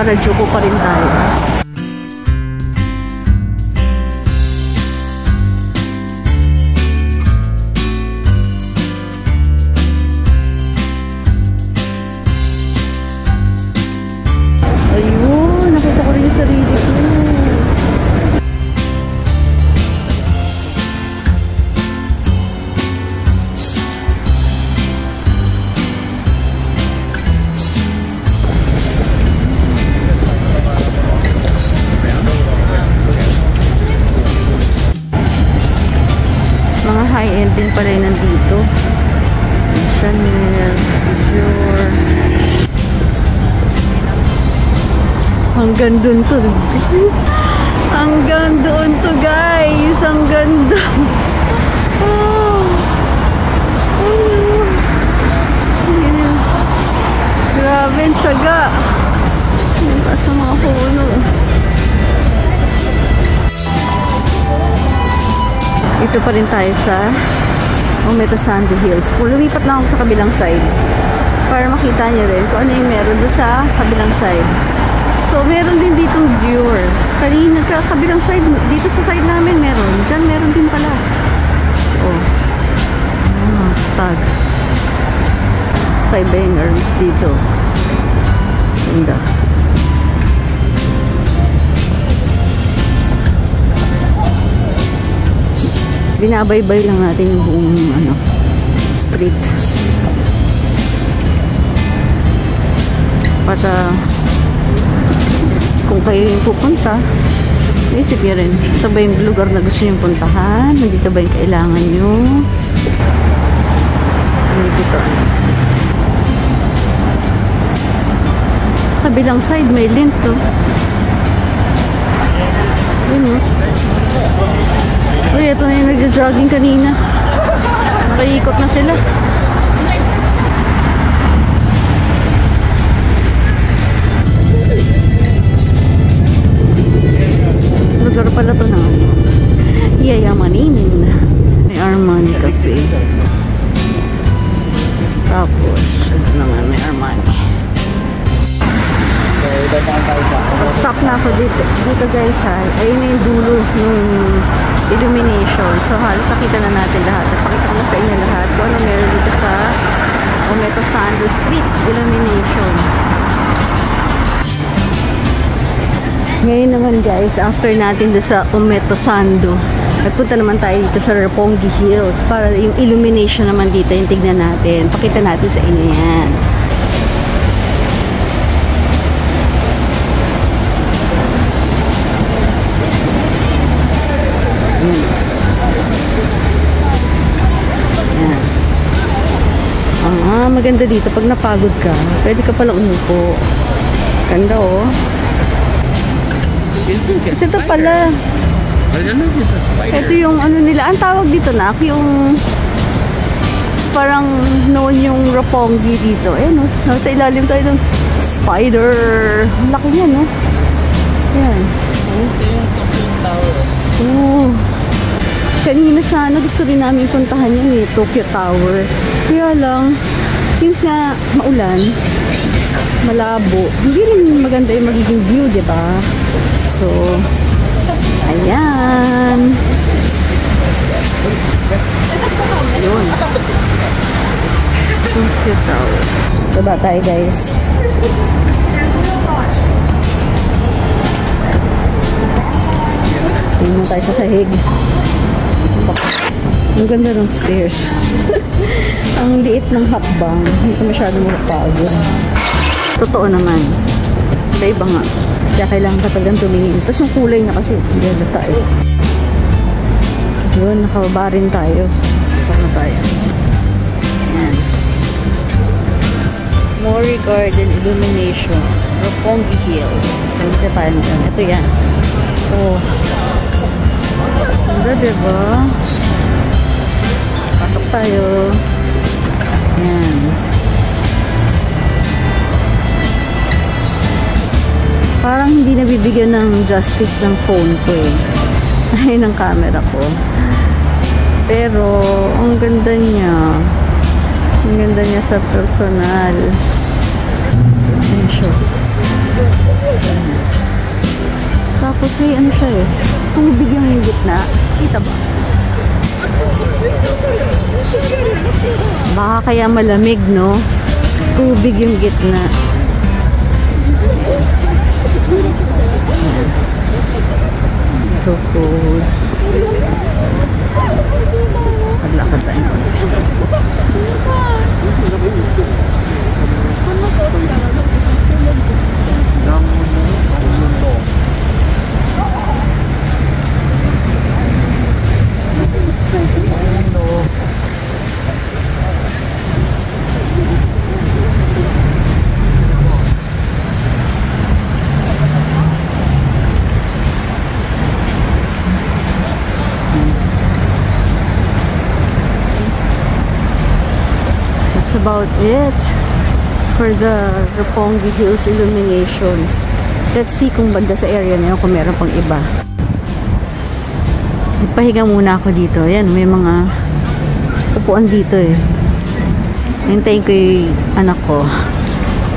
Harajuku pa rin tayo. Ayun, nakita ko rin yung sarili ko. Mga high-end din pala yung nandito. Chanel, Dior. Hanggang dun to. Hanggang doon to, guys. Ang ganda. Oh. Oh. Grabe ang tiyaga. Yung taas ng mga puno. Ito pa rin tayo sa Omotesando Hills. Lumipat lang ako sa kabilang side para makita niyo rin kung ano yung meron doon sa kabilang side. So, meron din ditong Dior. Kanina, kabilang side, dito sa side namin meron. Diyan meron din pala. Oh. Tag. 5 bangers dito. Ganda. Binabaybay lang natin yung buong street. Para kung kayo yung pupunta, isip nyo rin, ito ba yung lugar na gusto nyo puntahan? Nandito ba yung kailangan nyo? Dito. Sa kabilang side, may lint to. Yun o. Uy, ito na yung nagja-jogging kanina. Nakaikot na sila. Lugar pala to na yayamanin. May Armani Cafe. Tapos, ito naman may Armani. Stop na ako dito. Dito guys ha. Ayun na yung dulo ng illumination. So halos nakita na natin lahat. Pakita ko na sa inyo lahat kung ano meron dito sa Omotesando Street illumination. Ngayon naman guys, after natin doon sa Omotesando, nagpunta naman tayo dito sa Roppongi Hills para yung illumination naman dito yung tignan natin. Pakita natin sa inyo yan. Maganda dito pag napagod ka, pwede ka pala umupo. Ganda oh. Ito pala. Ito yung ano nila, ang tawag dito na, yung parang noon yung Roppongi dito. Eh no, sa ilalim tayo ng spider. Laki niya no. Yan. Oh. Kanina sana gusto rin namin puntahan yung Tokyo Tower. Kaya lang, since nga maulan, malabo, hindi rin maganda yung magiging view, diba? So, ayan. Ayun. Tokyo Tower. Baba tayo guys. Tingnan tayo sa sahig. Ang ganda ng stairs. Ang liit ng hakbang. Hindi ko masyadong makapagod. Totoo naman. Iba nga. Kaya kailangan ka talagang tumingin. Tapos yung kulay niya kasi. Hindi na tayo. Yun, nakababa rin tayo. Saan na tayo? Ayan. Mori Garden Illumination. Roppongi Hills. Saan na tayo dyan? Ito yan. Oh. Ganda, diba? Pasok tayo. Ayan. Parang hindi nabibigyan ng justice ng phone ko eh. Ay, ng camera ko. Pero, ang ganda niya. Ang ganda niya sa personal. Ayan siya. Tapos may ano siya eh. Tubig yung gitna. Kita ba? Baka kaya malamig, no? Tubig yung gitna. So cool. Maglakad tayo. That's about it for the Roppongi Hills illumination. Let's see kung banda sa area na yun, kung meron pang iba. Pahinga muna ako dito. Yan, may mga upuan dito eh. Hintayin ko yung anak ko.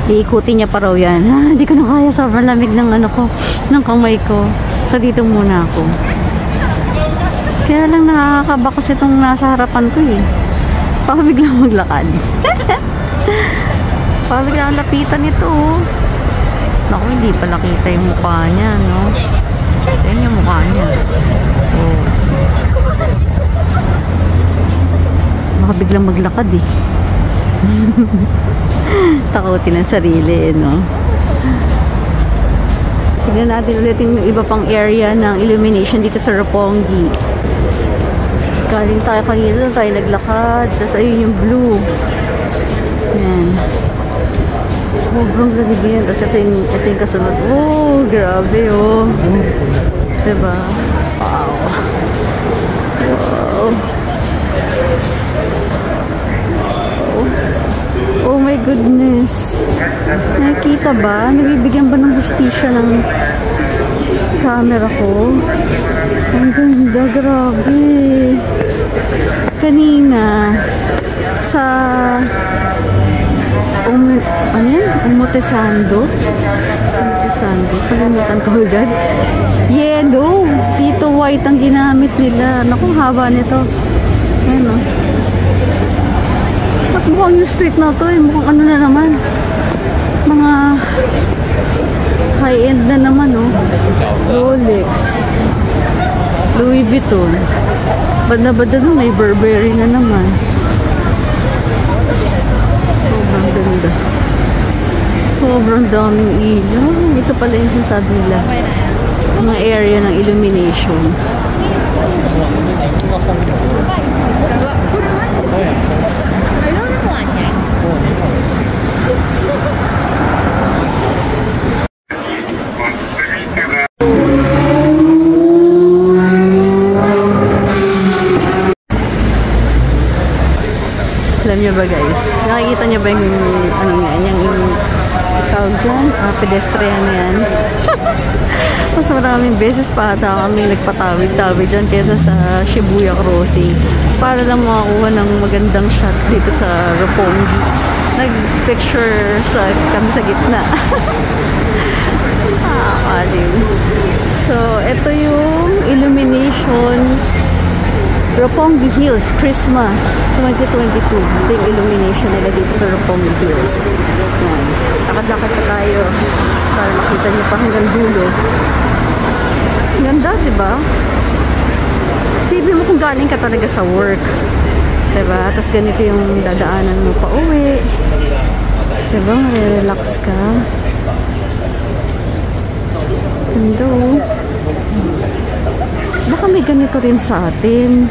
Iikutin niya pa raw yan. Hindi ko na kaya, sobrang lamig ng ano ko, ng kamay ko. So dito muna ako. Kaya lang nakakaba kasi itong nasa harapan ko eh. Baka biglang maglakad. Baka biglang lapitan nito oh. Naku, hindi pala kita yung mukha niya, no? Yan yung mukha niya. Oh. Baka biglang maglakad eh. Takutin ang sarili, no? Tignan natin ulit yung iba pang area ng illumination dito sa Roppongi. Galing tayo kanina, doon tayo naglakad. Tapos ayun yung blue. Yan. Sobrang lamig yan. Tapos ito yung kasunod. Oh, grabe oh. Diba? Wow. Wow. Oh my goodness. Nakikita ba? Nabibigyan ba ng hustisya ng camera ko? Ang ganda, grabe. Kanina sa ano yan? Umotesando? Umotesando? Kalimutan ko agad. Yellow! Dito white ang ginamit nila. Naku, haba nito. Ayan o. At mukhang yung street na to eh. Mukhang ano na naman. Mga high-end na naman oh. Rolex. Louis Vuitton. Banda-banda doon may Burberry na naman. Sobrang ganda. Sobrang daming ilaw. Ito pala yung sinasabi nila. Mga area ng illumination. Alam niyo ba guys? Nakikita niyo ba yung ano yan? Yung tawag dyan? Pedestrian na yan. Mas maraming beses pa ata kami nagpatawid-tawid dyan kesa sa Shibuya Crossing para lang makakuha ng magandang shot dito sa Roppongi. Nag-picture kami sa gitna. Kalim. So, ito yung illumination Roppongi Hills Christmas 2022. Ito yung illumination nila dito sa Roppongi Hills. Yan. Lakad-lakad pa tayo para makita niyo pa hanggang dulo. Ganda, diba? Isipin mo kung galing ka talaga sa work. Diba? Tapos ganito yung dadaanan mo pa uwi. Diba? Relax ka. Ganda, oh. Baka may ganito rin sa atin.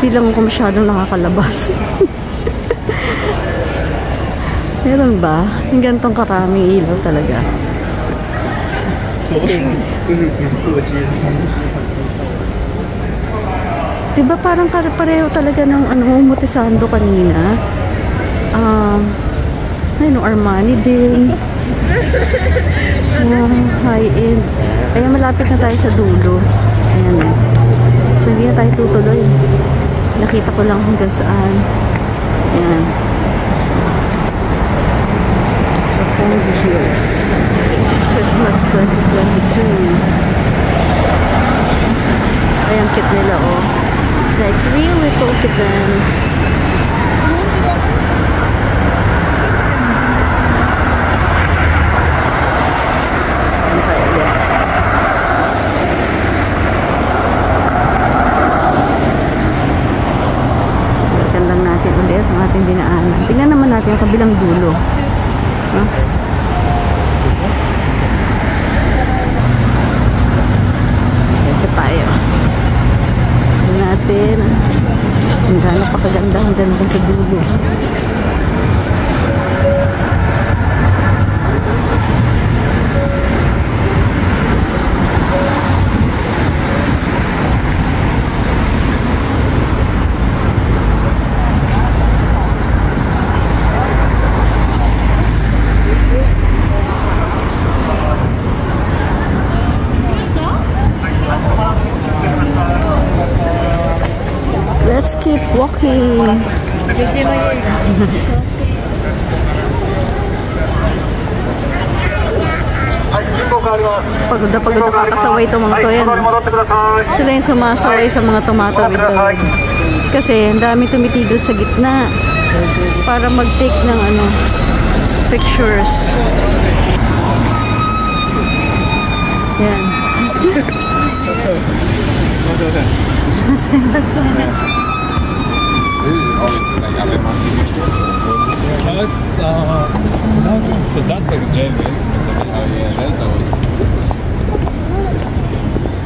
Hindi lang ako masyadong nakakalabas. Meron ba? Yung ganitong karaming ilaw talaga. Diba parang pareho talaga ng Umotesando kanina? Ayun, Armani din. High-end. Kaya malapit na tayo sa dulo. Ayan. So hindi na tayo tutuloy. Nakita ko lang hanggang saan. Ayan. Roppongi Hills Christmas Christmas 2022. Ay, ang cute nila, oh. That's real little kittens. Ano kaya ulit? Balikan lang natin ulit ang ating dinaanan. Tingnan naman natin yung kabilang dulo. Huh? Kasi tayo. Tingnan natin. Ang gano'n pa kaganda ang ganda sa dulo. Let's keep walking. Pagod na nakakasaway itong mga to yan. Sila yung sumasaway sa mga tumatawid doon. Kasi ang dami tumitigil sa gitna para mag-take ng ano, pictures. Yan. So that's like a jail, right?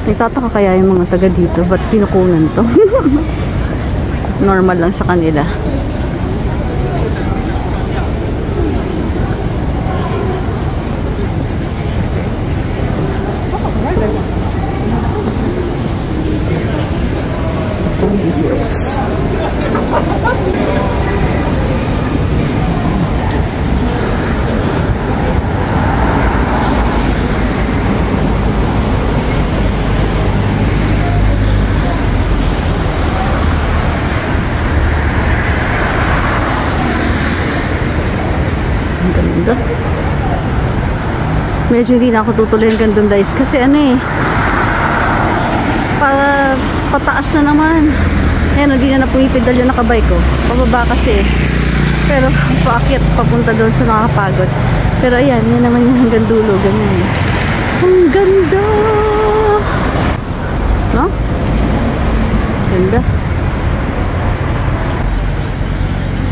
Nagtataka kaya yung mga taga dito, ba't kinukunan to? Normal lang sa kanila. Yes. Ang ganda. Medyo hindi na ako tutuloy hanggang doon guys kasi ano eh pataas na naman. Ayan, hindi na pumipidal yung nakabike ko. Pababa kasi eh. Pero paakyat papunta doon sa nakakapagod. Pero ayan, yan naman yung hanggang dulo. Ganyan eh. Ang ganda! No? Ganda.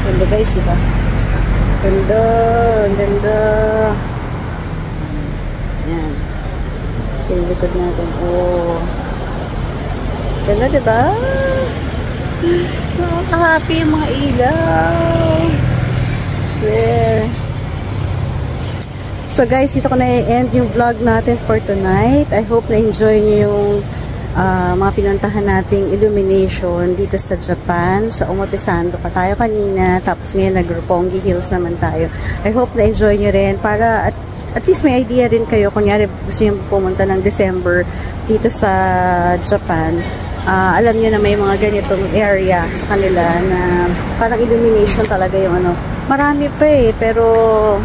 Ganda guys, diba? Ganda! Ang ganda! Ayan. Okay, likod natin. Oh. Ganda, diba? Nakaka-happy yung mga ilaw. There. So guys, dito ko na-end yung vlog natin for tonight. I hope na-enjoy nyo yung mga pinuntahan nating illumination dito sa Japan. Sa Omotesando pa tayo kanina. Tapos ngayon nag-Roppongi Hills naman tayo. I hope na-enjoy nyo rin para at least may idea rin kayo. Kunyari gusto nyo pumunta ng December dito sa Japan. Alam nyo na may mga ganitong area sa kanila na parang illumination talaga yung ano. Marami pa eh, pero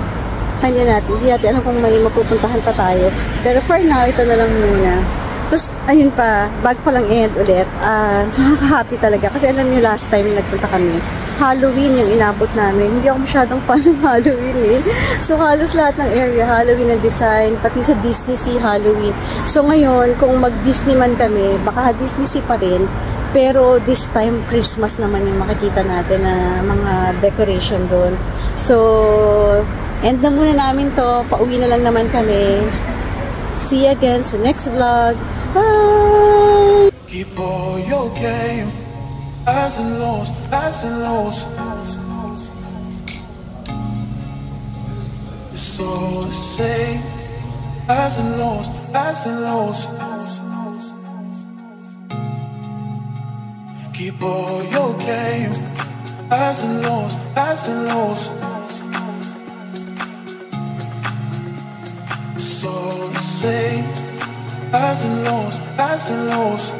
hindi natin alam kung may mapupuntahan pa tayo. Pero for now, ito na lang muna. Tapos, ayun pa, bago ko lang end ulit, nakaka-happy talaga. Kasi alam nyo, last time nagpunta kami, Halloween yung inabot namin. Hindi ako masyadong fan ng Halloween eh. So, halos lahat ng area, Halloween ang design, pati sa Disney Sea, Halloween. So, ngayon, kung mag-Disney man kami, baka Disney Sea pa rin. Pero, this time, Christmas naman yung makikita natin na mga decoration doon. So, end na muna namin to. Pauwi na lang naman kami. See you again sa next vlog. Bye! Keep all your game. Highs and lows, highs and lows. It's all the same. Highs and lows, highs and lows. Keep all your game. Highs and lows, highs and lows. It's all the same. Highs and lows, highs and lows.